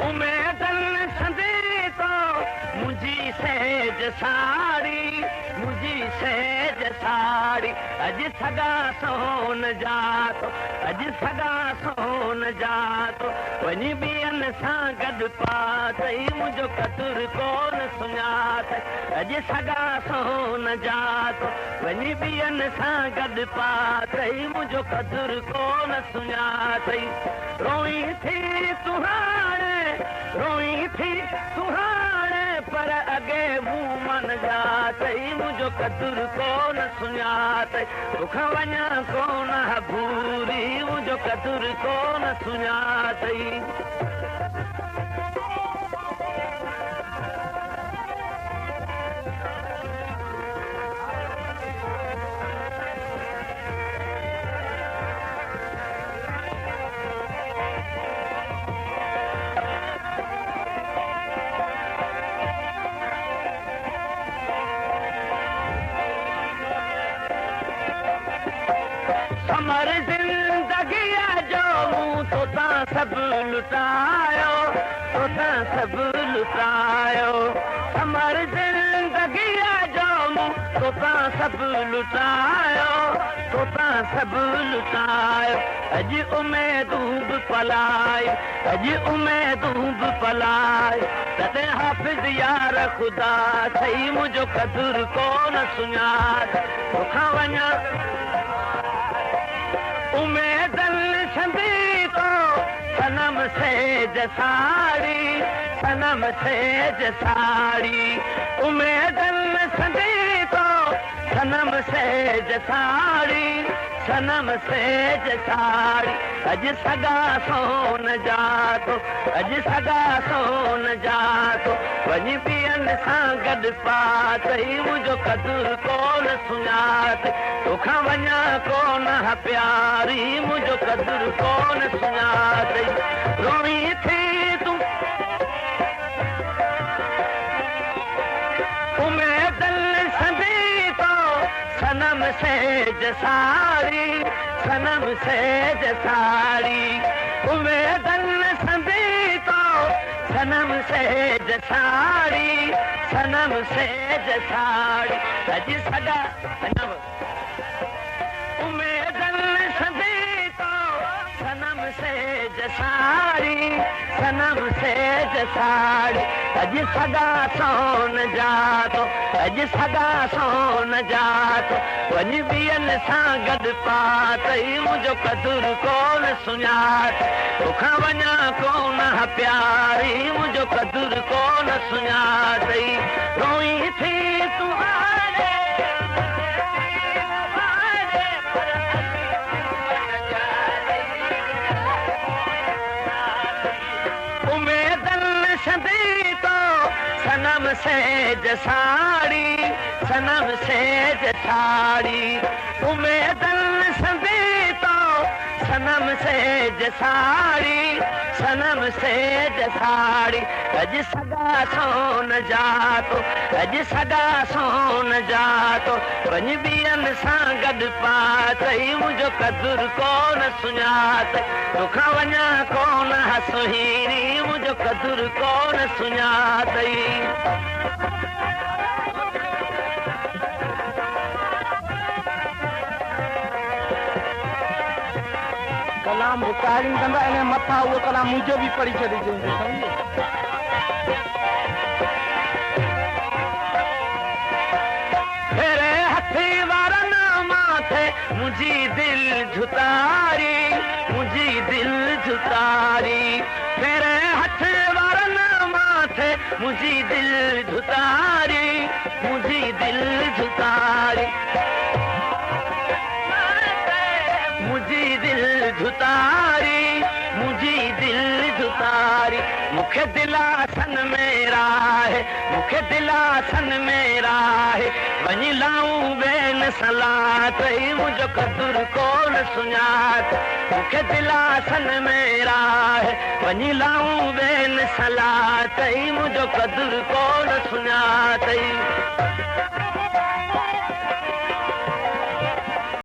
उमेदन संदी तो मुझी सेज साड़ी, मुझी सेज साड़ी। अज सगा सोन जातो, अज सगा सोन जातो। वनी बियन सां गॾु पातई मुझो कदुर कोन सुञात। अज सगा सोन जातो, वनी बियन सां गॾु पातई मुझो कदुर कोन सुञातई। रोई थी तुहाणे, रोई थी तुहाणे, पर अगे मुंह मन जातई मुझो कदुर कोन सुञातई। तोखां वञा कोन भूरी मुझो कदुर कोन सुञातई। समर जिंदगी जो मूं तोता सब लुटायो, तोता सब लुटायो। समर जिंदगी जो मूं तोता सब लुटायो, तोता सब लुटायो। अज उमेदूं बि पलाई, अज उमेदूं बि पलाई। तॾहिं हाफ़िज़ यार ख़ुदा थई मुंहिंजो कदुर कोन सुञात। तोखां वञा उमेदन संदी तो सनम सेज साड़ी, सनम सेज साड़ी। उमेदन संदी तो सनम सेज साड़ी, सनम सेज साड़ी। अज सगा सोन जातो, अज सगा सोन जातो। वञी बियन सां गॾु पातई मुंहिंजो कदुर कोन सुञात। तोखां वञा कोन प्यारी मुंहिंजो कदुर कोन सुञातई। रोई थी तूं उमेदन संदी तो सनम सेज साड़ी, सनम सेज साड़ी। उमेदन संदी तो सनम सेज साड़ी, सनम सेज साड़ी। अज सगा उमेदन संदी तो सनम सेज साड़ी, सनम सेज साड़ी। अज सगा सोन जातो, अज सगा सोन जातो। वञी बियन सां गॾु पातई मुंहिंजो कदुर कोन सुञात। तोखां वञा कोन प्यारी मुंहिंजो कदुर कोन सुञातई। रोई थी तूं संदी तो सनम सेज साड़ी, सनम सेज साड़ी। उमेदन संदी तो सनम सेज साड़ी, सनम सेज साड़ी। अज सगा सोन जातो, अज सगा सोन जातो। वञी बियन सां गॾु पातई मुंहिंजो कदुर कोन सुञात। तोखां वञा कोन सुहीरी मुंहिंजो कदुर कोन सुञातई। कलाम रिकॉर्डिंग कंदा इन मथा उहो कलाम मुंहिंजो बि पढ़ी छॾिजे। मुझी दिल झुतारी, मुझी दिल झुतारी। तेरे हथ वारन माथे मुझी दिल झुतारी, मुझी दिल झुतारी। मुझी दिल झुतारी, मुझी दिल झुतारी। मुखे दिलासन मेरा है, मुखे दिलासन मेरा है। वञी लाऊं बेन सलात मुझो कदुर कोन सुञात। मुखे दिलासन मेरा है, वञी लाऊं बेन सलात मुझो कदुर कोन सुञात।